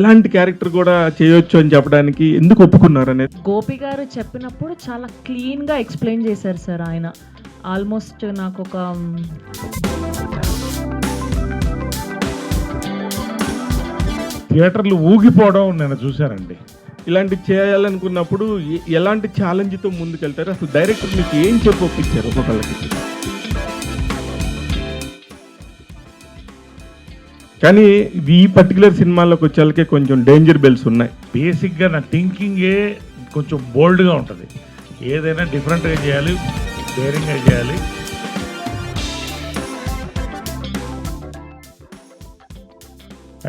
ఇలాంటి క్యారెక్టర్ కూడా చేయొచ్చు అని చెప్పడానికి ఎందుకు ఒప్పుకున్నారు అనేది? గోపి గారు చెప్పినప్పుడు చాలా క్లీన్గా ఎక్స్ప్లెయిన్ చేశారు సార్ ఆయన. ఆల్మోస్ట్ నాకు ఒక థియేటర్లు ఊగిపోవడం నేను చూశానండి. ఇలాంటి చేయాలనుకున్నప్పుడు ఎలాంటి ఛాలెంజ్తో ముందుకెళ్తారు? అసలు డైరెక్టర్ మీకు ఏం చెప్పి ఒప్పించారు ఒక్కొక్కళ్ళకి? కానీ ఈ పర్టికులర్ సినిమాలోకి వచ్చేళ్ళకే కొంచెం డేంజర్ బెల్స్ ఉన్నాయి. బేసిక్గా నా థింకింగే కొంచెం బోల్డ్గా ఉంటుంది. ఏదైనా డిఫరెంట్గా చేయాలి, డేరింగ్గా చేయాలి.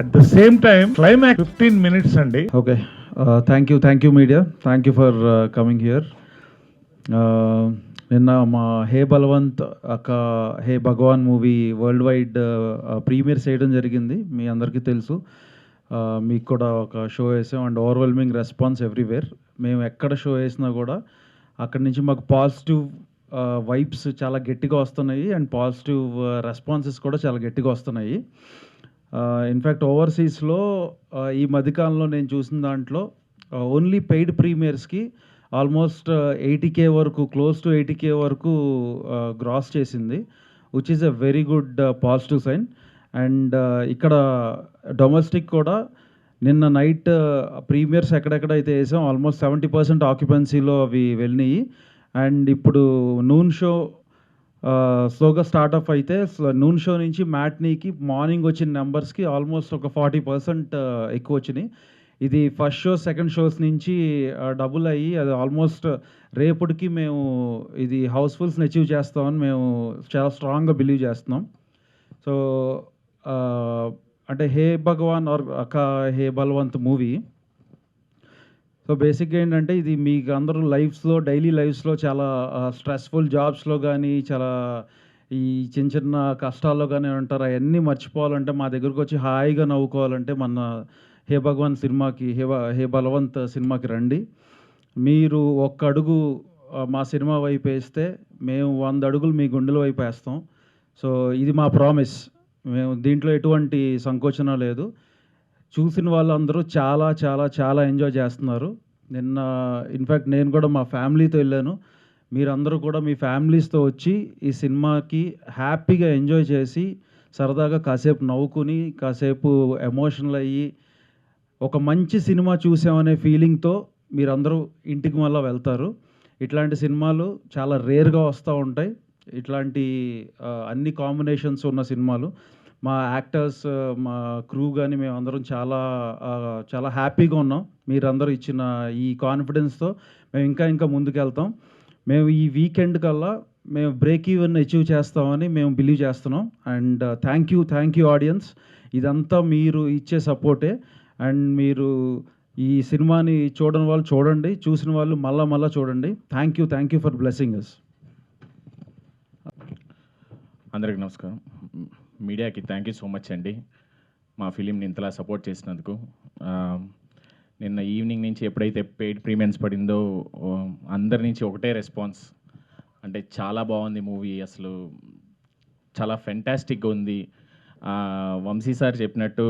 At the same time climax 15 minutes అండి. Okay. Thank you media. Thank you for coming here. నిన్న మా హే బలవంత్ హే భగవాన్ మూవీ వరల్డ్ వైడ్ ప్రీమియర్ చేయడం జరిగింది. మీ అందరికీ తెలుసు. మీకు కూడా ఒక షో వేసాం అండ్ ఓవర్వెల్మింగ్ రెస్పాన్స్ ఎవ్రీవేర్. మేము ఎక్కడ షో వేసినా కూడా అక్కడి నుంచి మాకు పాజిటివ్ వైబ్స్ చాలా గట్టిగా వస్తున్నాయి అండ్ పాజిటివ్ రెస్పాన్సెస్ కూడా చాలా గట్టిగా వస్తున్నాయి. ఇన్ఫ్యాక్ట్ ఓవర్సీస్లో ఈ మధ్యకాలంలో నేను చూసిన దాంట్లో ఓన్లీ పెయిడ్ ప్రీమియర్స్కి ఆల్మోస్ట్ 80K వరకు, క్లోజ్ టు 80K వరకు గ్రాస్ చేసింది, which is a very good positive sign. And ఇక్కడ డొమెస్టిక్ కూడా నిన్న నైట్ ప్రీమియర్స్ ఎక్కడెక్కడైతే వేసాం ఆల్మోస్ట్ 70% ఆక్యుపెన్సీలో అవి వెళ్ళినాయి. అండ్ ఇప్పుడు నూన్ షో స్లోగా స్టార్ట్అప్ అయితే నూన్ షో నుంచి మ్యాట్నీకి మార్నింగ్ వచ్చిన నెంబర్స్కి ఆల్మోస్ట్ ఒక 40% ఎక్కువ వచ్చినాయి. ఇది ఫస్ట్ షో సెకండ్ షోస్ నుంచి డబుల్ అయ్యి అది ఆల్మోస్ట్ రేపటికి మేము ఇది హౌస్ఫుల్స్ని అచీవ్ చేస్తామని మేము చాలా స్ట్రాంగ్గా బిలీవ్ చేస్తున్నాం. సో అంటే hey Bhagavan or hey Balwant movie, so బేసిక్గా ఏంటంటే ఇది మీకు అందరూ లైఫ్స్లో డైలీ లైఫ్స్లో చాలా స్ట్రెస్ఫుల్ జాబ్స్లో కానీ చాలా ఈ చిన్న చిన్న కష్టాల్లో కానీ ఉంటారు. అవన్నీ మర్చిపోవాలంటే మా దగ్గరకు వచ్చి హాయిగా నవ్వుకోవాలంటే మన హే భగవాన్ సినిమాకి హే బలవంత్ సినిమాకి రండి. మీరు ఒక్క అడుగు మా సినిమా వైపు వేస్తే మేము 100 అడుగులు మీ గుండెల వైపు వేస్తాం. సో ఇది మా ప్రామిస్. మేము దీంట్లో ఎటువంటి సంకోచన లేదు. చూసిన వాళ్ళందరూ చాలా చాలా చాలా ఎంజాయ్ చేస్తున్నారు. నిన్న ఇన్ఫ్యాక్ట్ నేను కూడా మా ఫ్యామిలీతో వెళ్ళాను. మీరందరూ కూడా మీ ఫ్యామిలీస్తో వచ్చి ఈ సినిమాకి హ్యాపీగా ఎంజాయ్ చేసి సరదాగా కాసేపు నవ్వుకుని కాసేపు ఎమోషనల్ అయ్యి ఒక మంచి సినిమా చూసామనే ఫీలింగ్తో మీరందరూ ఇంటికి మళ్ళీ వెళ్తారు. ఇట్లాంటి సినిమాలు చాలా రేర్గా వస్తూ ఉంటాయి. ఇట్లాంటి అన్ని కాంబినేషన్స్ ఉన్న సినిమాలు. మా యాక్టర్స్, మా క్రూ కానీ మేమందరం చాలా చాలా హ్యాపీగా ఉన్నాం. మీరందరూ ఇచ్చిన ఈ కాన్ఫిడెన్స్తో మేము ఇంకా ముందుకెళ్తాం. మేము ఈ వీకెండ్ కల్లా మేము బ్రేక్ ఈవెన్ అచీవ్ చేస్తామని మేము బిలీవ్ చేస్తున్నాం. And thank you audience. ఇదంతా మీరు ఇచ్చే సపోర్టే. అండ్ మీరు ఈ సినిమాని చూడని వాళ్ళు చూడండి, చూసిన వాళ్ళు మళ్ళా చూడండి. Thank you for blessing us. అందరికి నమస్కారం. మీడియాకి థ్యాంక్ యూ సో మచ్ అండి, మా ఫిలింని ఇంతలా సపోర్ట్ చేసినందుకు. నిన్న ఈవినింగ్ నుంచి ఎప్పుడైతే పెయిడ్ ప్రీమియర్స్ పడిందో అందరి నుంచి ఒకటే రెస్పాన్స్, అంటే చాలా బాగుంది మూవీ, అసలు చాలా ఫెంటాస్టిక్గా ఉంది. వంశీ సార్ చెప్పినట్టు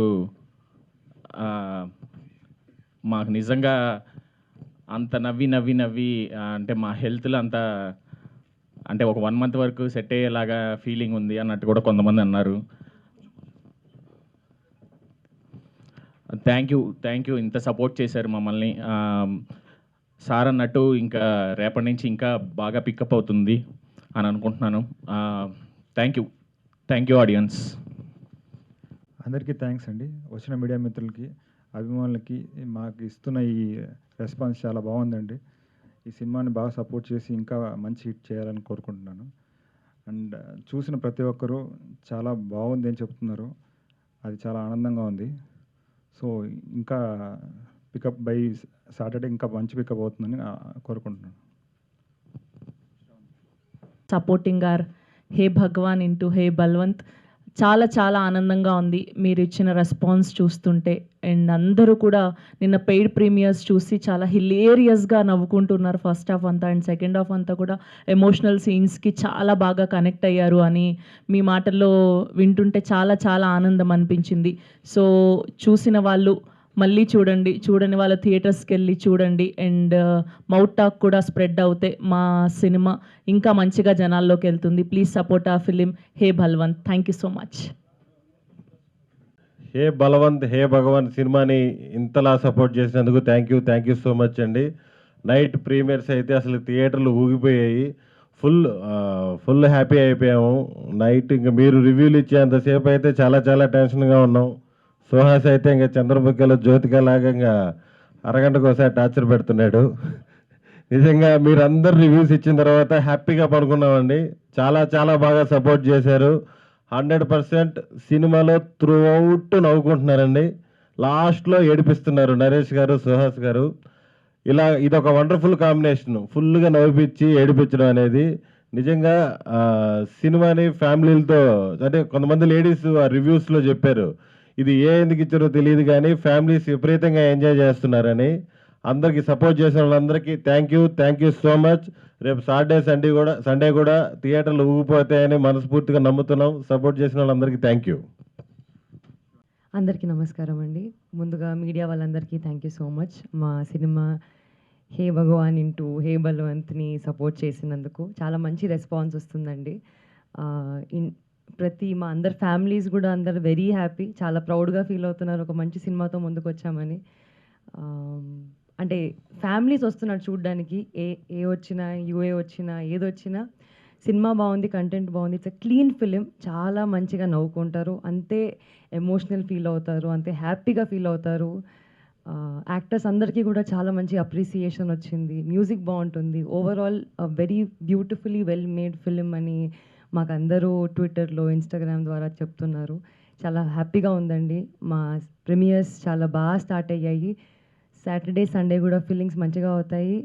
మాకు నిజంగా అంత నవ్వి అంటే మా హెల్త్లో అంత అంటే ఒక 1 month వరకు సెట్ అయ్యేలాగా ఫీలింగ్ ఉంది అన్నట్టు కూడా కొంతమంది అన్నారు. థ్యాంక్ యూ ఇంత సపోర్ట్ చేశారు మమ్మల్ని. సార్ అన్నట్టు ఇంకా రేపటి నుంచి ఇంకా బాగా పికప్ అవుతుంది అని అనుకుంటున్నాను. Thank you audience. అందరికీ థ్యాంక్స్ అండి. వచ్చిన మీడియా మిత్రులకి, అభిమానులకి మాకు ఇస్తున్న ఈ రెస్పాన్స్ చాలా బాగుందండి. ఈ సినిమాని బాగా సపోర్ట్ చేసి ఇంకా మంచి హిట్ చేయాలని కోరుకుంటున్నాను. అండ్ చూసిన ప్రతి ఒక్కరూ చాలా బాగుంది అని చెప్తున్నారు. అది చాలా ఆనందంగా ఉంది. సో ఇంకా పికప్ బై సాటర్డే ఇంకా మంచి పికప్ అవుతుందని కోరుకుంటున్నాను. Supporting or hey Bhagavan into hey Balwant చాలా చాలా ఆనందంగా ఉంది మీరు ఇచ్చిన రెస్పాన్స్ చూస్తుంటే. అండ్ అందరూ కూడా నిన్న పెయిడ్ ప్రీమియర్స్ చూసి చాలా హిలేరియస్గా నవ్వుకుంటున్నారు ఫస్ట్ హాఫ్ అంతా. అండ్ సెకండ్ హాఫ్ అంతా కూడా ఎమోషనల్ సీన్స్కి చాలా బాగా కనెక్ట్ అయ్యారు అని మీ మాటల్లో వింటుంటే చాలా చాలా ఆనందం అనిపించింది. సో చూసిన వాళ్ళు మళ్ళీ చూడండి, చూడని వాళ్ళ థియేటర్స్కి వెళ్ళి చూడండి. అండ్ మౌత్ టాక్ కూడా స్ప్రెడ్ అవుతే మా సినిమా ఇంకా మంచిగా జనాల్లోకి వెళ్తుంది. ప్లీజ్ సపోర్ట్ ఆ film hey Balwant. Thank you so much. Hey Balwant hey Bhagavan సినిమాని ఇంతలా సపోర్ట్ చేసినందుకు థ్యాంక్ యూ సో మచ్ అండి. నైట్ ప్రీమియర్స్ అయితే అసలు థియేటర్లు ఊగిపోయాయి. ఫుల్ హ్యాపీ అయిపోయాము. నైట్ ఇంకా మీరు రివ్యూలు ఇచ్చేంతసేపు అయితే చాలా టెన్షన్గా ఉన్నాం. సుహాస్ అయితే ఇంకా చంద్రముఖిలో జ్యోతిక లాగా ఇంకా అరగంటకు ఒకసారి టార్చర్ పెడుతున్నాడు. నిజంగా మీరందరు రివ్యూస్ ఇచ్చిన తర్వాత హ్యాపీగా పడుకున్నామండి. చాలా బాగా సపోర్ట్ చేశారు. 100% సినిమాలో త్రూ అవుట్ నవ్వుకుంటున్నారండి. లాస్ట్లో ఏడిపిస్తున్నారు నరేష్ గారు, సుహాస్ గారు. ఇదొక వండర్ఫుల్ కాంబినేషన్. ఫుల్గా నవ్విపించి ఏడిపించడం అనేది నిజంగా సినిమాని ఫ్యామిలీలతో, అంటే కొంతమంది లేడీస్ ఆ రివ్యూస్లో చెప్పారు ఇది ఎందుకు ఇచ్చారో తెలియదు కానీ ఫ్యామిలీస్ విపరీతంగా ఎంజాయ్ చేస్తున్నారని. అందరికీ సపోర్ట్ చేసిన వాళ్ళందరికీ థ్యాంక్ యూ సో మచ్. రేపు సండే కూడా థియేటర్లు ఊగిపోతాయని మనస్ఫూర్తిగా నమ్ముతున్నాం. సపోర్ట్ చేసిన వాళ్ళందరికీ థ్యాంక్ యూ. అందరికీ నమస్కారం అండి. ముందుగా మీడియా వాళ్ళందరికీ థ్యాంక్ యూ సో మచ్. మా సినిమా హే భగవాన్ ఇంటూ హే బల్వంత్ని సపోర్ట్ చేసినందుకు చాలా మంచి రెస్పాన్స్ వస్తుందండి. మా అందరి ఫ్యామిలీస్ కూడా అందరు వెరీ హ్యాపీ, చాలా ప్రౌడ్గా ఫీల్ అవుతున్నారు ఒక మంచి సినిమాతో ముందుకు వచ్చామని. అంటే ఫ్యామిలీస్ వస్తున్నారు చూడడానికి. ఏ వచ్చినా, యూఏ వచ్చినా, ఏదొచ్చినా సినిమా బాగుంది, కంటెంట్ బాగుంది, ఇట్స్ క్లీన్ ఫిలిం, చాలా మంచిగా నవ్వుకుంటారు, అంతే ఎమోషనల్ ఫీల్ అవుతారు, అంతే హ్యాపీగా ఫీల్ అవుతారు. యాక్టర్స్ అందరికీ కూడా చాలా మంచి అప్రిసియేషన్ వచ్చింది. మ్యూజిక్ బాగుంటుంది. Overall very beautifully well made film అని మాకు అందరూ ట్విట్టర్లో, ఇన్స్టాగ్రామ్ ద్వారా చెప్తున్నారు. చాలా హ్యాపీగా ఉందండి. మా ప్రీమియర్స్ చాలా బాగా స్టార్ట్ అయ్యాయి. సాటర్డే, సండే కూడా ఫీలింగ్స్ మంచిగా అవుతాయి.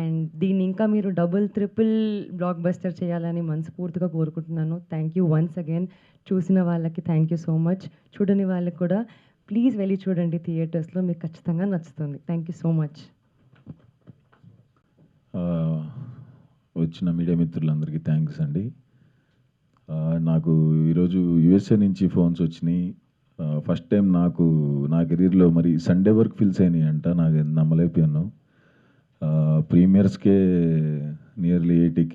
అండ్ దీన్ని ఇంకా మీరు డబుల్, ట్రిపుల్ బ్లాక్ బస్టర్ చేయాలని మనస్ఫూర్తిగా కోరుకుంటున్నాను. Thank you once again. చూసిన వాళ్ళకి థ్యాంక్ యూ సో మచ్. చూడని వాళ్ళకి కూడా ప్లీజ్ వెళ్ళి చూడండి థియేటర్స్లో, మీకు ఖచ్చితంగా నచ్చుతుంది. Thank you so much. వచ్చిన మీడియా మిత్రులందరికీ థ్యాంక్స్ అండి. నాకు ఈరోజు యుఎస్ఏ నుంచి ఫోన్స్ వచ్చినాయి. ఫస్ట్ టైం నా కెరీర్లో మరి సండే వరకు ఫిల్స్ అయినాయి అంట. నాకు నమ్మలేకపోయాను. ప్రీమియర్స్కే నియర్లీ 80K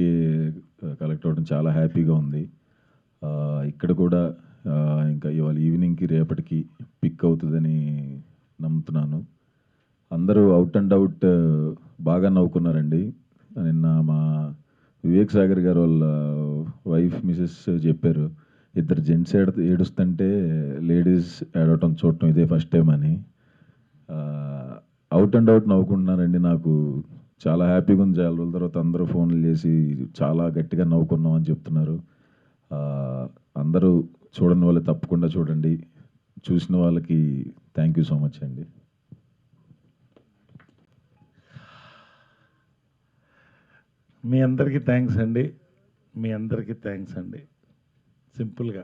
కలెక్ట్ అవ్వడం చాలా హ్యాపీగా ఉంది. ఇక్కడ కూడా ఇంకా ఇవాళ ఈవినింగ్కి, రేపటికి పిక్ అవుతుందని నమ్ముతున్నాను. అందరూ అవుట్ అండ్ అవుట్ బాగా నవ్వుకున్నారండి. నిన్న మా వివేక్ సాగర్ గారు వాళ్ళ వైఫ్ మిసెస్ చెప్పారు, ఇద్దరు జెంట్స్ ఏడుస్తుంటే లేడీస్ ఏడవటం చూడటం ఇదే ఫస్ట్ టైం అని. అవుట్ అండ్ అవుట్ నవ్వుకుంటున్నారండి. నాకు చాలా హ్యాపీగా ఉంది. చాలా రోజుల తర్వాత అందరూ ఫోన్లు చేసి చాలా గట్టిగా నవ్వుకున్నాం అని చెప్తున్నారు. అందరూ చూడని వాళ్ళు తప్పకుండా చూడండి. చూసిన వాళ్ళకి థ్యాంక్ యూ సో మచ్ అండి. మీ అందరికీ థ్యాంక్స్ అండి. సింపుల్గా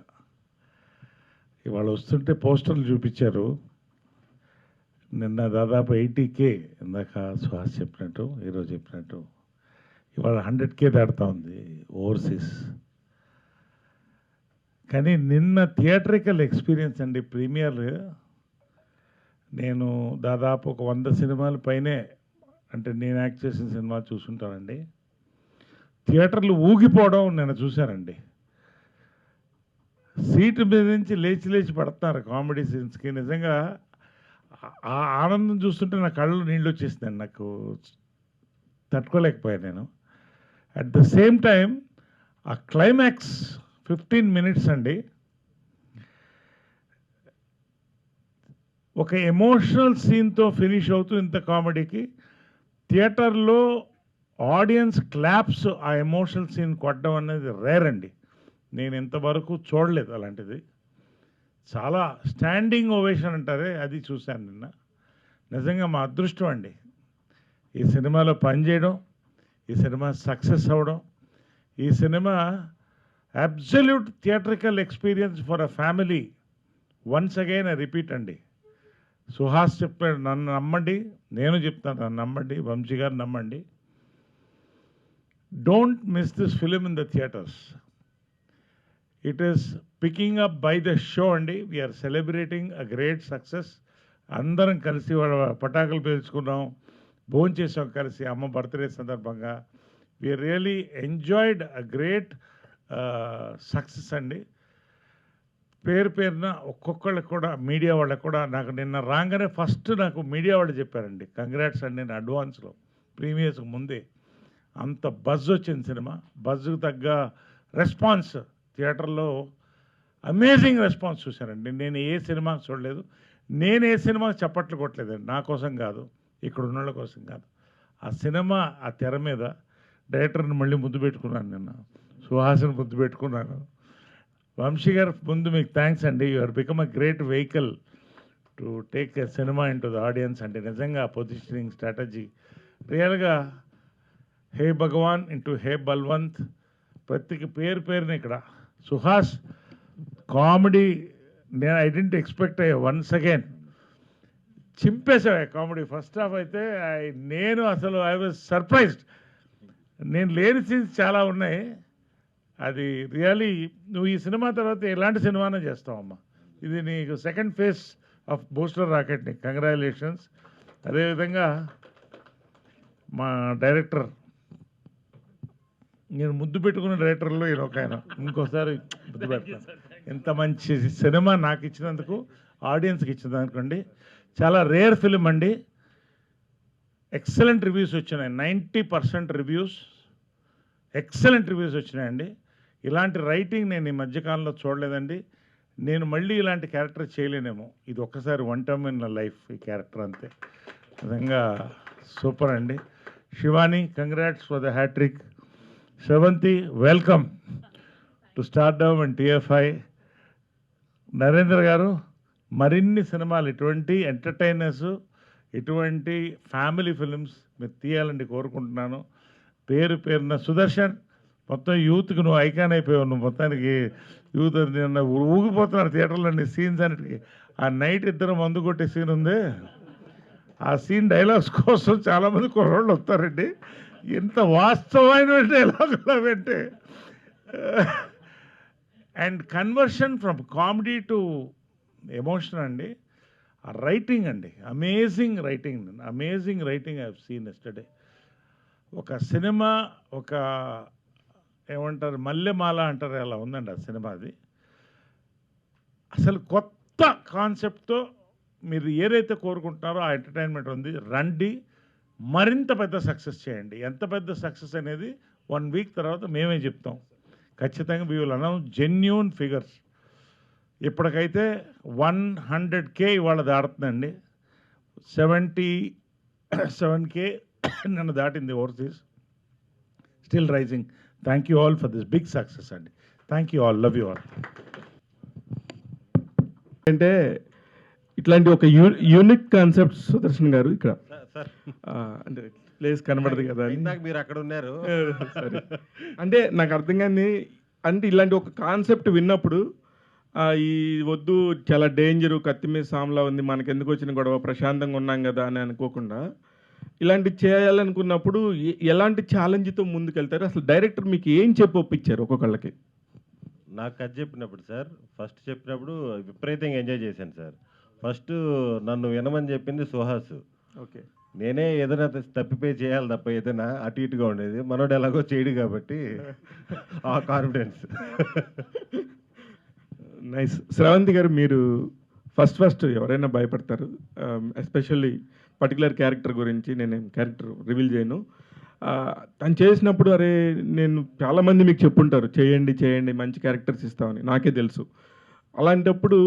ఇవాళ వస్తుంటే పోస్టర్లు చూపించారు. నిన్న దాదాపు 80K, ఇందాక సుహాస్ చెప్పినట్టు, ఈరోజు చెప్పినట్టు ఇవాళ 100K దాడుతూ ఉంది ఓవర్సీస్. కానీ నిన్న థియేట్రికల్ ఎక్స్పీరియన్స్ అండి. ప్రీమియర్ నేను దాదాపు ఒక 100 సినిమాల పైనే, అంటే నేను యాక్ట్ చేసిన సినిమా చూసుంటానండి. థియేటర్లు ఊగిపోవడం నేను చూశానండి. సీటు మీద నుంచి లేచి పడుతున్నారు కామెడీ సీన్స్కి. నిజంగా ఆ ఆనందం చూస్తుంటే నా కళ్ళు నీళ్ళు వచ్చేసిందండి. నాకు తట్టుకోలేకపోయాను నేను. అట్ ద సేమ్ టైం ఆ క్లైమాక్స్ 15 minutes అండి, ఒక ఎమోషనల్ సీన్తో ఫినిష్ అవుతూ ఇంత కామెడీకి థియేటర్లో ఆడియన్స్ క్లాప్స్ ఆ ఎమోషనల్ సీన్ కొట్టడం అనేది రేర్ అండి. నేను ఇంతవరకు చూడలేదు అలాంటిది. చాలా స్టాండింగ్ ఓవేషన్ అంటారే, అది చూశాను నిన్న. నిజంగా మా అదృష్టం అండి ఈ సినిమాలో పనిచేయడం, ఈ సినిమా సక్సెస్ అవ్వడం. ఈ cinema absolute theatrical experience for a family. Once again I repeat అండి. సుహాస్ చెప్పాడు, నన్ను నమ్మండి, నేను చెప్తాను, నన్ను నమ్మండి, వంశీ గారు నమ్మండి. Don't miss this film in the theatres. It is picking up by the show అండి. We are celebrating a great success అందరం కలిసి వాళ్ళ పటాకులు పేల్చుకున్నాం, భోంచేసాం కలిసి అమ్మ బర్త్డే సందర్భంగా. We really enjoyed a great success అండి. పేరు పేరున ఒక్కొక్కళ్ళకి కూడా, మీడియా వాళ్ళకి కూడా, నాకు నిన్న రాగానే ఫస్ట్ నాకు మీడియా వాళ్ళు చెప్పారండి కంగ్రాట్స్ అండి. నేను అడ్వాన్స్లో ప్రీమియర్స్కి ముందే అంత బజ్ వచ్చింది సినిమా. బజ్కి తగ్గ రెస్పాన్స్ థియేటర్లో అమేజింగ్ రెస్పాన్స్ చూశానండి. నేను ఏ సినిమాకి చూడలేదు, నేను ఏ సినిమాకి చప్పట్లు కొట్టలేదండి. నా కోసం కాదు, ఇక్కడ ఉన్న వాళ్ళ కోసం కాదు. ఆ సినిమా ఆ తెర మీద డైరెక్టర్ని మళ్ళీ ముద్దు పెట్టుకున్నాను, నిన్న సుహాసిని ముద్దు పెట్టుకున్నాను. వంశీ గారు ముందు మీకు థ్యాంక్స్ అండి. You are become a great vehicle to take a cinema in to the audience. అంటే నిజంగా పొజిషనింగ్ స్ట్రాటజీ రియల్గా హే భగవాన్ ఇంటూ హే బల్వంత్, ప్రతికి పేరు పేరుని ఇక్కడ సుహాస్ కామెడీ నేను I didn't expect once again చింపేసావు కామెడీ. ఫస్ట్ హాఫ్ అయితే నేను అసలు ఐ వాజ్ సర్ప్రైజ్డ్. నేను లేని సీన్స్ చాలా ఉన్నాయి. అది రియలీ నువ్వు ఈ సినిమా తర్వాత ఎలాంటి సినిమానే చేస్తావమ్మా. ఇది నీకు second phase of booster rocket, నీకు కంగ్రాచులేషన్స్. అదేవిధంగా మా డైరెక్టర్, నేను ముద్దు పెట్టుకున్న డైరెక్టర్లో ఈయన ఒక ఆయన, ఇంకోసారి ముద్దు పెడతాను. ఎంత మంచి సినిమా నాకు ఇచ్చినందుకు, ఆడియన్స్కి ఇచ్చినందుకు అండి. చాలా రేర్ ఫిలిం అండి. ఎక్సలెంట్ రివ్యూస్ వచ్చినాయి, 90% రివ్యూస్, ఎక్సలెంట్ రివ్యూస్ వచ్చినాయండి. ఇలాంటి రైటింగ్ నేను ఈ మధ్యకాలంలో చూడలేదండి. నేను మళ్ళీ ఇలాంటి క్యారెక్టర్ చేయలేనేమో. ఇది ఒక్కసారి వన్ టైమ్ ఇన్ లైఫ్ ఈ క్యారెక్టర్, అంతే. నిజంగా సూపర్ అండి. Shivani, congrats for the hattrick. Sravanthi, welcome to stardom and TFI. Narendra garu, మరిన్ని సినిమాలు ఇటువంటి ఎంటర్టైనర్స్, ఇటువంటి ఫ్యామిలీ ఫిలిమ్స్ మీరు తీయాలని కోరుకుంటున్నాను. పేరు పేరున సుదర్శన్, మొత్తం యూత్కి నువ్వు ఐకాన్ అయిపోయావు. నువ్వు మొత్తానికి యూత్ నిన్న ఊగిపోతున్నారు థియేటర్లో సీన్స్ అన్నిటికీ. ఆ నైట్ ఇద్దరు మందు కొట్టే సీన్ ఉంది, ఆ సీన్ డైలాగ్స్ కోసం చాలామంది కుర్రోళ్ళు వస్తారండి. ఎంత వాస్తవమైన డైలాగులు అంటే. And conversion from comedy to emotion అండి. ఆ రైటింగ్ అండి, amazing writing, amazing writing I have seen yesterday. ఒక సినిమా, ఒక ఏమంటారు మల్లెమాల అంటారు, అలా ఉందండి ఆ సినిమా. అది అసలు కొత్త కాన్సెప్ట్తో మీరు ఏదైతే కోరుకుంటున్నారో ఆ ఎంటర్టైన్మెంట్ ఉంది. రండి, మరింత పెద్ద సక్సెస్ చేయండి. ఎంత పెద్ద సక్సెస్ అనేది 1 వీక్ తర్వాత మేమే చెప్తాం ఖచ్చితంగా. We will announce genuine figures. ఇప్పటికైతే 100K ఇవాళ దాడుతుందండి. 77K నన్ను దాటింది overseas. Still rising. Thank you all for this big success అండి. Thank you all, love you all. అంటే ఇట్లాంటి ఒక యూనిక్ కాన్సెప్ట్ సుదర్శన్ గారు ఇక్కడ అంటే ప్లేస్ కనబడదు కదా అని. ఇందాక మీరు అక్కడ ఉన్నారు. సరే, అంటే నాకు అర్థం కానీ, అంటే ఇలాంటి ఒక కాన్సెప్ట్ విన్నప్పుడు ఈ వద్దు చాలా డేంజరు, కత్తి మీద సామ్లా ఉంది, మనకెందుకు వచ్చిన గొడవ, ప్రశాంతంగా ఉన్నాం కదా అని అనుకోకుండా ఇలాంటి చేయాలనుకున్నప్పుడు ఎలాంటి ఛాలెంజ్తో ముందుకెళ్తారు? అసలు డైరెక్టర్ మీకు ఏం చెప్పి ఒప్పించారు ఒక్కొక్కళ్ళకి? నాకు కథ చెప్పినప్పుడు సార్, ఫస్ట్ చెప్పినప్పుడు విపరీతంగా ఎంజాయ్ చేశాను సార్. ఫస్ట్ నన్ను వినమని చెప్పింది సుహాస్. ఓకే, నేనే ఏదైనా తప్పిపోయి చేయాలి తప్ప ఏదైనా అటు ఇటుగా ఉండేది. మనోడు ఎలాగో చేయడు కాబట్టి ఆ కాన్ఫిడెన్స్. నైస్. శ్రవంతి గారు, మీరు ఫస్ట్ ఎవరైనా భయపడతారు, ఎస్పెషల్లీ పర్టికులర్ క్యారెక్టర్ గురించి. నేను క్యారెక్టర్ రివీల్ చేయను. తను చేసినప్పుడు అరే నేను చాలామంది మీకు చెప్పుంటారు చేయండి చేయండి మంచి క్యారెక్టర్స్ ఇస్తామని, నాకే తెలుసు. అలాంటప్పుడు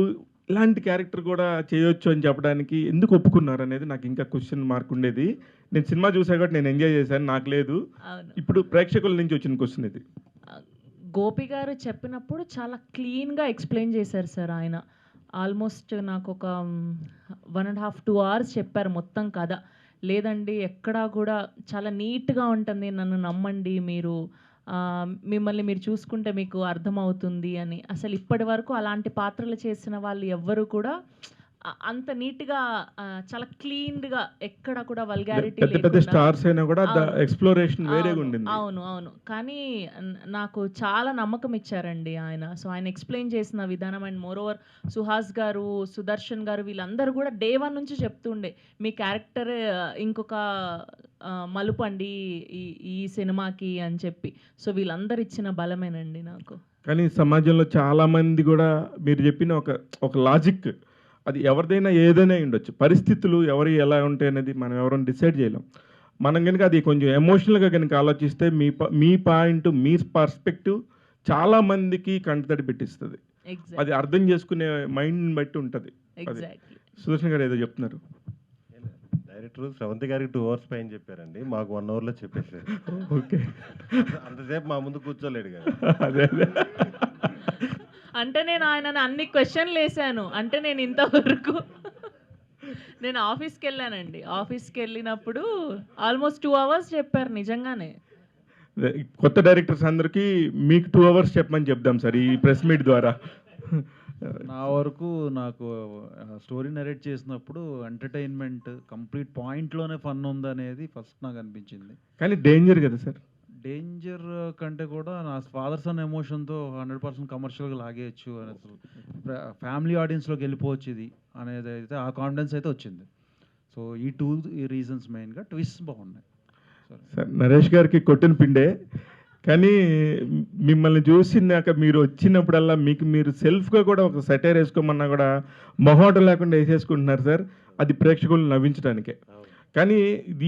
ఇలాంటి క్యారెక్టర్ కూడా చేయొచ్చు అని చెప్పడానికి ఎందుకు ఒప్పుకున్నారు అనేది నాకు ఇంకా క్వశ్చన్ మార్క్ ఉండేది. నేను సినిమా చూసా కాబట్టి నేను ఎంజాయ్ చేశాను, నాకు లేదు. ఇప్పుడు ప్రేక్షకుల నుంచి వచ్చిన క్వశ్చన్ ఇది. గోపి గారు చెప్పినప్పుడు చాలా క్లీన్గా ఎక్స్ప్లెయిన్ చేశారు సార్. ఆయన ఆల్మోస్ట్ నాకు ఒక 1.5-2 hours చెప్పారు మొత్తం కథ. లేదండి ఎక్కడా కూడా చాలా నీట్గా ఉంటుంది, నన్ను నమ్మండి, మీరు మిమ్మల్ని మీరు చూసుకుంటే మీకు అర్థమవుతుంది అని. అసలు ఇప్పటి వరకు అలాంటి పాత్రలు చేసిన వాళ్ళు ఎవ్వరు కూడా అంత నీట్గా చాలా క్లీన్గా ఎక్కడ కూడా వల్గారిటీ పెద్ద పెద్ద స్టార్స్ అయినా కూడా ఎక్స్ప్లోరేషన్ వేరేగా ఉండింది. అవును అవును కానీ నాకు చాలా నమ్మకం ఇచ్చారండి ఆయన. సో ఆయన ఎక్స్ప్లెయిన్ చేసిన విధానం అండ్ మోర్ ఓవర్ సుహాస్ గారు, సుదర్శన్ గారు వీళ్ళందరూ కూడా డే 1 నుంచి చెప్తుండే మీ క్యారెక్టర్ ఇంకొక మలుపు అండి ఈ ఈ సినిమాకి అని చెప్పి. సో వీళ్ళందరూ ఇచ్చిన బలమేనండి నాకు. కానీ సమాజంలో చాలామంది కూడా మీరు చెప్పిన ఒక లాజిక్, అది ఎవరిదైనా ఏదైనా ఉండొచ్చు, పరిస్థితులు ఎవరు ఎలా ఉంటాయి అనేది మనం ఎవరైనా డిసైడ్ చేయలేం. మనం కనుక అది కొంచెం ఎమోషనల్గా కనుక ఆలోచిస్తే మీ పాయింట్, మీ పర్స్పెక్టివ్ చాలామందికి కంటతడి పెట్టిస్తుంది. అది అర్థం చేసుకునే మైండ్ని బట్టి ఉంటుంది. ఎగ్జాక్ట్లీ. సుదర్శన్ గారు ఏదో చెప్తున్నారు. డైరెక్టర్ స్రవంతి గారికి 2 hours పైన చెప్పారండి, మాకు 1 hourలో చెప్పేసారు. ఓకే, అంతసేపు మా ముందు కూర్చోలేడు కదా. అదే అదే అంటే నేను ఆయనని అన్ని క్వశ్చన్లు వేసాను. అంటే నేను ఇంతవరకు నేను ఆఫీస్కి వెళ్ళానండి. ఆఫీస్కి వెళ్ళినప్పుడు ఆల్మోస్ట్ 2 hours చెప్పారు నిజంగానే. కొత్త డైరెక్టర్స్ అందరికీ మీకు 2 hours చెప్పమని చెప్దాం సార్ ఈ ప్రెస్ మీట్ ద్వారా. నా వరకు నాకు స్టోరీ నరేట్ చేసినప్పుడు ఎంటర్టైన్మెంట్ కంప్లీట్ పాయింట్లోనే ఫన్ ఉందనేది ఫస్ట్ నాకు అనిపించింది. కానీ డేంజర్ కదా సార్. డేంజర్ కంటే కూడా నా ఫాదర్ సన్ ఎమోషన్తో 100% కమర్షియల్గా లాగేయచ్చు అని, అసలు ఫ్యామిలీ ఆడియన్స్లోకి వెళ్ళిపోవచ్చు ఇది అనేది అయితే ఆ కాన్ఫిడెన్స్ అయితే వచ్చింది. సో ఈ 2 రీజన్స్ మెయిన్గా. ట్విస్ట్ బాగున్నాయి సార్. నరేష్ గారికి కొట్టిన పిండే, కానీ మిమ్మల్ని చూసినాక మీరు వచ్చినప్పుడల్లా మీకు మీరు సెల్ఫ్గా కూడా ఒక సెటైర్ వేసుకోమన్నా కూడా మొహోటం లేకుండా వేసేసుకుంటున్నారు సార్. అది ప్రేక్షకులను నవ్వించడానికే. కానీ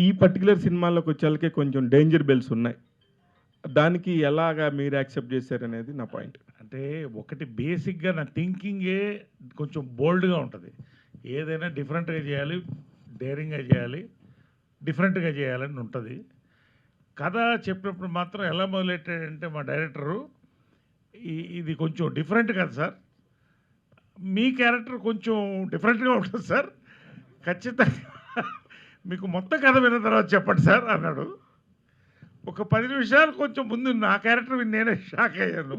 ఈ పర్టికులర్ సినిమాలోకి వచ్చేళ్ళకే కొంచెం డేంజర్ బెల్స్ ఉన్నాయి. దానికి ఎలాగా మీరు యాక్సెప్ట్ చేశారనేది నా పాయింట్. అంటే ఒకటి బేసిక్గా నా థింకింగే కొంచెం బోల్డ్గా ఉంటుంది. ఏదైనా డిఫరెంట్గా చేయాలి, డేరింగ్గా చేయాలి, డిఫరెంట్గా చేయాలని ఉంటుంది. కథ చెప్పినప్పుడు మాత్రం ఎలా మొదలెట్టాడంటే మా డైరెక్టరు, ఇది కొంచెం డిఫరెంట్ కదా సార్, మీ క్యారెక్టర్ కొంచెం డిఫరెంట్గా ఉంటుంది సార్, ఖచ్చితంగా మీకు మొత్తం కథ విన్న తర్వాత చెప్పండి సార్ అన్నాడు. ఒక 10 నిమిషాలు కొంచెం ముందు నా క్యారెక్టర్ విని నేనే షాక్ అయ్యాను.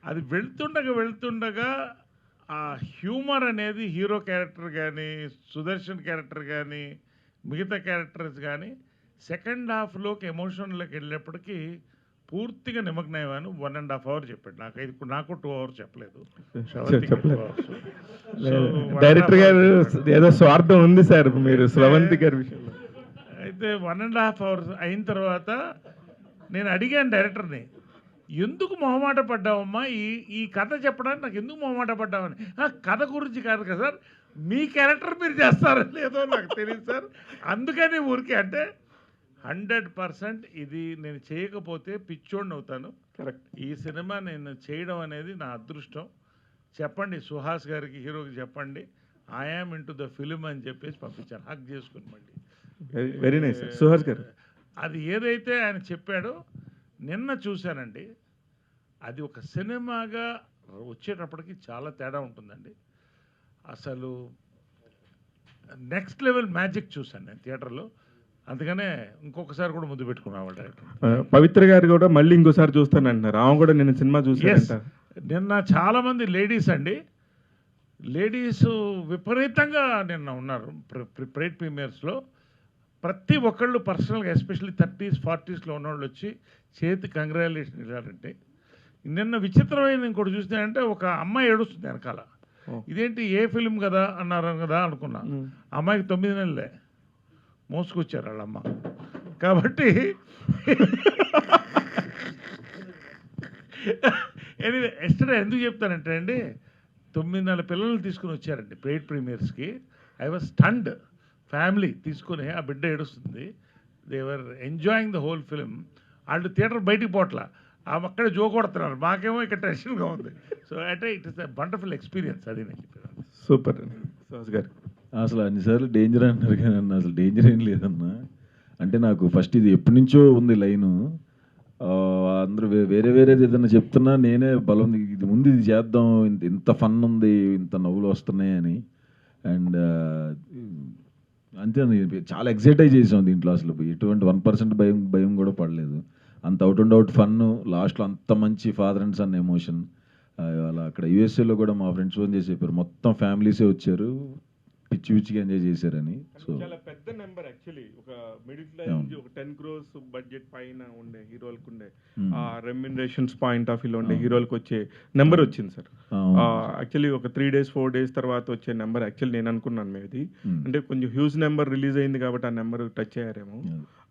అది వెళ్తుండగా ఆ హ్యూమర్ అనేది హీరో క్యారెక్టర్ కానీ, సుదర్శన్ క్యారెక్టర్ కానీ, మిగతా క్యారెక్టర్స్ కానీ సెకండ్ హాఫ్లోకి ఎమోషన్లోకి వెళ్ళేప్పటికీ పూర్తిగా నిమగ్నమయ్యాను. 1.5 hours చెప్పాడు నాకు 2 hours చెప్పలేదు. డైరెక్టర్ గారు ఏదో స్వార్థం ఉంది సార్ మీరు స్రవంతి గారి విషయంలో. అయితే 1.5 hours అయిన తర్వాత నేను అడిగాను డైరెక్టర్ని, ఎందుకు మొహమాట పడ్డావమ్మా ఈ కథ చెప్పడానికి, నాకు ఎందుకు మొహమాట పడ్డామని. కథ గురించి కాదు కదా సార్, మీ క్యారెక్టర్ మీరు చేస్తారో లేదో నాకు తెలియదు సార్, అందుకని ఊరికే. అంటే 100% ఇది నేను చేయకపోతే పిచ్చోడిని అవుతాను. కరెక్ట్. ఈ సినిమా నేను చేయడం అనేది నా అదృష్టం. చెప్పండి సుహాస్ గారికి, హీరోకి చెప్పండి ఐఆమ్ ఇంటూ ద ఫిలిం అని చెప్పేసి పంపించాను, హక్ చేసుకుని. మళ్ళీ వెరీ నైస్ సుహాస్ గారు. అది ఏదైతే ఆయన చెప్పాడో నిన్న చూశానండి, అది ఒక సినిమాగా వచ్చేటప్పటికి చాలా తేడా ఉంటుందండి. అసలు నెక్స్ట్ లెవెల్ మ్యాజిక్ చూశాను నేను థియేటర్లో. అందుకనే ఇంకొకసారి కూడా ముందు పెట్టుకున్నాను డైరెక్టర్. పవిత్ర గారు కూడా మళ్ళీ ఇంకోసారి చూస్తానంటున్నారు. ఆమె కూడా నేను సినిమా చూసానంట. నిన్న చాలామంది లేడీస్ అండి, లేడీస్ విపరీతంగా నిన్న ఉన్నారు ప్రైడ్ ప్రీమియర్స్లో. ప్రతి ఒక్కళ్ళు పర్సనల్గా ఎస్పెషల్లీ 30s 40sలో ఉన్నవాళ్ళు వచ్చి చేతి కంగ్రాచులేషన్ ఇవ్వాలంటే. నిన్న విచిత్రమైన ఇంకోటి చూసినాయంటే ఒక అమ్మాయి ఏడుస్తుంది వెనకాల. ఇదేంటి ఏ ఫిలిం కదా అన్నారు కదా అనుకున్నా. అమ్మాయికి 9 నెలలే మోసుకొచ్చారు వాళ్ళమ్మ. కాబట్టి ఎనీవే ఎస్టర్డే ఎందుకు చెప్తానంటే అండి, 9 నెలల పిల్లల్ని తీసుకుని వచ్చారండి పెయిడ్ ప్రీమియర్స్కి. I was stunned. ఫ్యామిలీ తీసుకుని ఆ బిడ్డ ఏడుస్తుంది. They're enjoying the whole film. వాళ్ళు థియేటర్ బయటికి పోట్ల, అక్కడే జో కొడుతున్నారు, మాకేమో ఇక్కడ టెన్షన్గా ఉంది. సో అంటే it is a wonderful experience. అది నేను చెప్పాను. సూపర్ సుహాస్ గారు. అసలు అన్నిసార్లు డేంజర్ అంటారు కానీ అన్న అసలు డేంజర్ ఏం లేదన్న. అంటే నాకు ఫస్ట్ ఇది ఎప్పటి నుంచో ఉంది లైను. అందరూ వేరే వేరేది ఏదైనా చెప్తున్నా నేనే బలం ఇది ముందు ఇది చేద్దాం, ఇంత ఫన్ ఉంది, ఇంత నవ్వులు వస్తున్నాయి అని. అండ్ అంతే చాలా ఎక్సైటైజ్ చేసాం దీంట్లో. అసలు ఎటువంటి 1% భయం కూడా పడలేదు. అంత అవుట్ అండ్ అవుట్ ఫన్, లాస్ట్లో అంత మంచి ఫాదర్ అండ్ సన్ ఎమోషన్. అలా అక్కడ యూఎస్ఏలో కూడా మా ఫ్రెండ్స్ ఫోన్ చేసి చెప్పారు, మొత్తం ఫ్యామిలీసే వచ్చారు, పిచ్చి పిచ్చిగా ఎంజాయ్ చేశారని. సో చాలా పెద్ద నెంబర్ యాక్చువల్లీ, ఒక మిడిల్ క్లాస్ అవును. నుంచి ఒక 10 crores బడ్జెట్ పైన ఉండే హీరోలకు ఉండే ఆ రెమ్యునరేషన్స్ పాయింట్ ఆఫ్ వ్యూలో ఉండే హీరోలకు వచ్చే నెంబర్ వచ్చింది సార్. యాక్చువల్లీ ఒక 3 days 4 days తర్వాత వచ్చే నెంబర్ యాక్చువల్లీ నేను అనుకున్నాను మేబీ అంటే కొంచెం హ్యూజ్ నెంబర్ రిలీజ్ అయింది కాబట్టి ఆ నెంబర్ టచ్ అయ్యారేమో,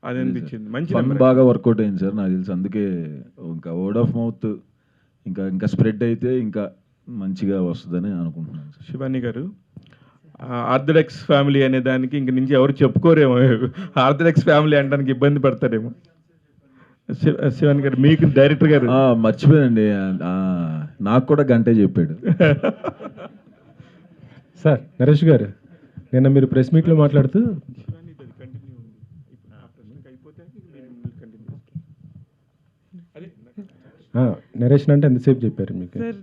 అది అనిపించింది. మంచి ఫన్ నెంబర్ బాగా వర్కౌట్ అయింది సార్ నాకు తెలిసి. అందుకే ఇంకా వర్డ్ ఆఫ్ మౌత్ ఇంకా స్ప్రెడ్ అయితే ఇంకా మంచిగా వస్తుందని అనుకుంటున్నాను సార్. శివాని గారు, ఆర్థడాక్స్ ఫ్యామిలీ అనే దానికి ఇంక నుంచి ఎవరు చెప్పుకోరేమో, ఆర్థడాక్స్ ఫ్యామిలీ అనడానికి ఇబ్బంది పడతారేమో. శివాని గారు, మీకు డైరెక్టర్ గారు మర్చిపోయానండి, నాకు కూడా గంటే చెప్పాడు. సార్ నరేష్ గారు, నిన్న మీరు ప్రెస్ మీట్లో మాట్లాడుతూ నరేష్ అంటే ఎంతసేపు చెప్పారు మీకు? Sir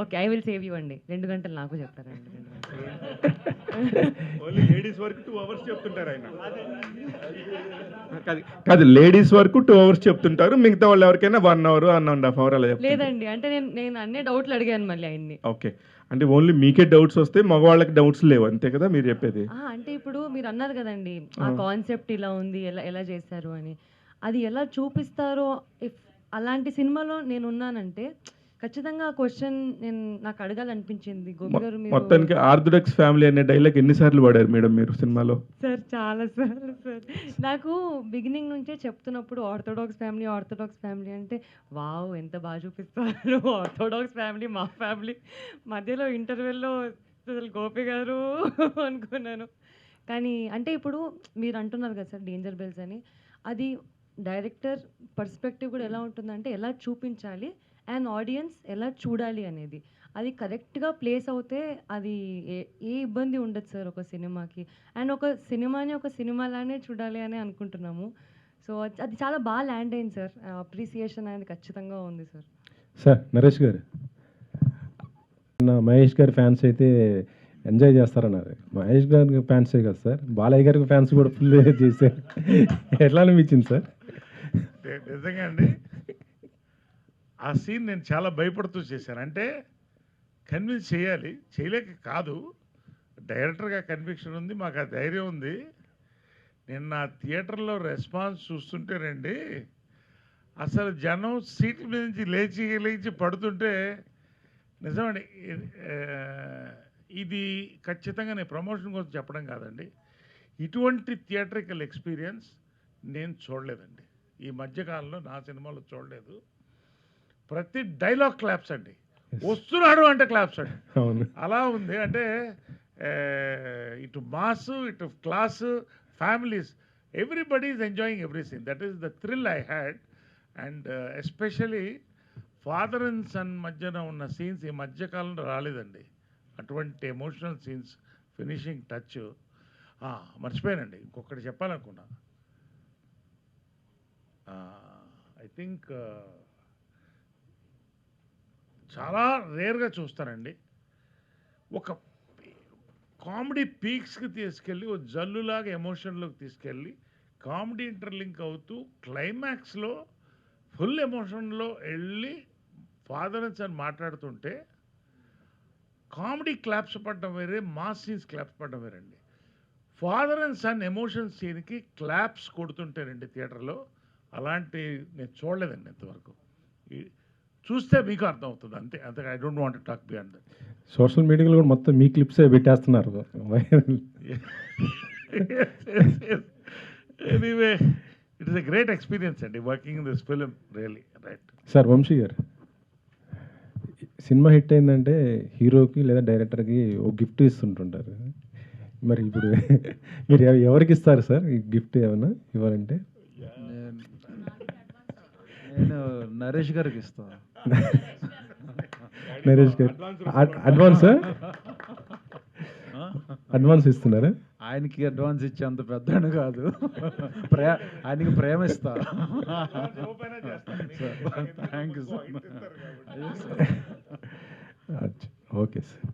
okay, I will save you అండి. 2 గంటలు నాకు చెప్తారండి. 2 గంటలు. ఓన్లీ లేడీస్ వరకు 2 hours చెప్తుంటారు ఆయన. కాదు, లేడీస్ వరకు 2 hours చెప్తుంటారు, మిగతా వాళ్ళు ఎవరికైనా 1 hour 1.5 hours అలా చెప్తారు. లేదండి, అంటే నేను అన్నీ డౌట్లు అడిగాను మళ్ళీ ఆయన్ని. ఓకే, అంటే ఓన్లీ మీకే డౌట్స్ వస్తే మగవాళ్ళకి డౌట్స్ లేవు అంతే కదా మీరు చెప్పేది? అంటే ఇప్పుడు మీరు అన్నారు కదండి, ఆ కాన్సెప్ట్ ఇలా ఉంది, ఎలా చేశారు అని. అది ఎలా చూపిస్తారో, ఇఫ్ అలాంటి సినిమాలో నేను ఉన్నానంటే ఖచ్చితంగా ఆ క్వశ్చన్ నాకు అడగాలనిపించింది. గోపి గారు, మొత్తానికి ఆర్థడాక్స్ ఫ్యామిలీ అనే డైలాగ్ ఎన్నిసార్లు వాడారు మేడం మీరు సినిమాలో? సార్ చాలా సార్లు సార్. నాకు బిగినింగ్ నుంచే చెప్తున్నప్పుడు ఆర్థోడాక్స్ ఫ్యామిలీ అంటే వావ్ ఎంత బాగా చూపిస్తారు, ఆర్థోడాక్స్ ఫ్యామిలీ మా ఫ్యామిలీ. మధ్యలో ఇంటర్వెల్లో అసలు గోపి గారు అనుకున్నాను. కానీ అంటే ఇప్పుడు మీరు అంటున్నారు కదా సార్ డేంజర్ బెల్స్ అని, అది డైరెక్టర్ పర్స్పెక్టివ్ కూడా ఎలా ఉంటుందంటే ఎలా చూపించాలి అండ్ ఆడియన్స్ ఎలా చూడాలి అనేది, అది కరెక్ట్గా ప్లేస్ అవుతే అది ఏ ఇబ్బంది ఉండదు సార్ ఒక సినిమాకి. అండ్ ఒక సినిమాని ఒక సినిమాలానే చూడాలి అని అనుకుంటున్నాము. సో అది చాలా బాగా ల్యాండ్ అయింది సార్. అప్రిసియేషన్ అనేది ఖచ్చితంగా ఉంది సార్. సార్ నరేష్ గారు, మహేష్ గారి ఫ్యాన్స్ అయితే ఎంజాయ్ చేస్తారన్నారు. మహేష్ గారికి ఫ్యాన్సే కదా సార్, బాలయ్య గారికి ఫ్యాన్స్ కూడా ఫుల్ చేశారు. ఎట్లా అనిపించింది సార్? నిజంగా అండి, ఆ సీన్ నేను చాలా భయపడుతూ చేశాను. అంటే కన్విన్స్ చేయాలి, చేయలేక కాదు, డైరెక్టర్గా కన్విక్షన్ ఉంది, మాకు ఆ ధైర్యం ఉంది. నేను నా థియేటర్లో రెస్పాన్స్ చూస్తుంటేనండి, అసలు జనం సీట్ల మీద నుంచి లేచి పడుతుంటే నిజమండి. ఇది ఖచ్చితంగా నేను ప్రమోషన్ కోసం చెప్పడం కాదండి, ఇటువంటి థియేటరికల్ ఎక్స్పీరియన్స్ నేను చూడలేదండి ఈ మధ్యకాలంలో, నా సినిమాలో చూడలేదు. ప్రతి డైలాగ్ క్లాప్స్ అండి, వస్తున్నాడు అంటే క్లాప్స్ అండి. అవును, అలా ఉంది. అంటే ఇటు మాస్, ఇటు class, families, everybody is enjoying every scene. That is the thrill I had. And especially father and son మధ్యన ఉన్న సీన్స్ ఈ మధ్యకాలంలో రాలేదండి, అటువంటి ఎమోషనల్ సీన్స్, ఫినిషింగ్ టచ్. మర్చిపోయానండి, ఇంకొకటి చెప్పాలనుకున్నా. ఐ థింక్ చాలా రేర్గా చూస్తానండి, ఒక కామెడీ పీక్స్కి తీసుకెళ్ళి ఒక జల్లులాగా ఎమోషన్లోకి తీసుకెళ్ళి కామెడీ ఇంటర్లింక్ అవుతూ క్లైమాక్స్లో ఫుల్ ఎమోషన్లో వెళ్ళి ఫాదర్ అండ్ సన్ మాట్లాడుతుంటే కామెడీ క్లాప్స్ పడడం వేరే, మాస్ సీన్స్ క్లాప్స్ పడడం వేరండి. ఫాదర్ అండ్ సన్ ఎమోషన్ సీన్కి క్లాప్స్ కొడుతుంటేనండి థియేటర్లో, అలాంటి నేను చూడలేదండి ఇంతవరకు. చూస్తే మీకు అర్థమవుతుంది అంతే. అంతే, I don't want to talk beyond that. Social మీడియాలో కూడా మొత్తం మీ క్లిప్సే పెట్టేస్తున్నారు. Anyway, it is a great experience అండి working in this film, really. Right sir, Vamsi గారు, సినిమా హిట్ అయిందంటే హీరోకి లేదా డైరెక్టర్కి ఒక గిఫ్ట్ ఇస్తుంటుంటారు. మరి ఇప్పుడు మీరు ఎవరికి ఇస్తారు సార్ ఈ గిఫ్ట్? ఏమైనా ఇవ్వాలంటే నేను నరేష్ గారికి ఇస్తాను. నరేష్ గారు అడ్వాన్స్ ఇస్తున్నారా? ఆయనకి అడ్వాన్స్ ఇచ్చే అంత పెద్ద కాదు, ఆయనకి ప్రేమ ఇస్తా. Thank you sir. Okay sir.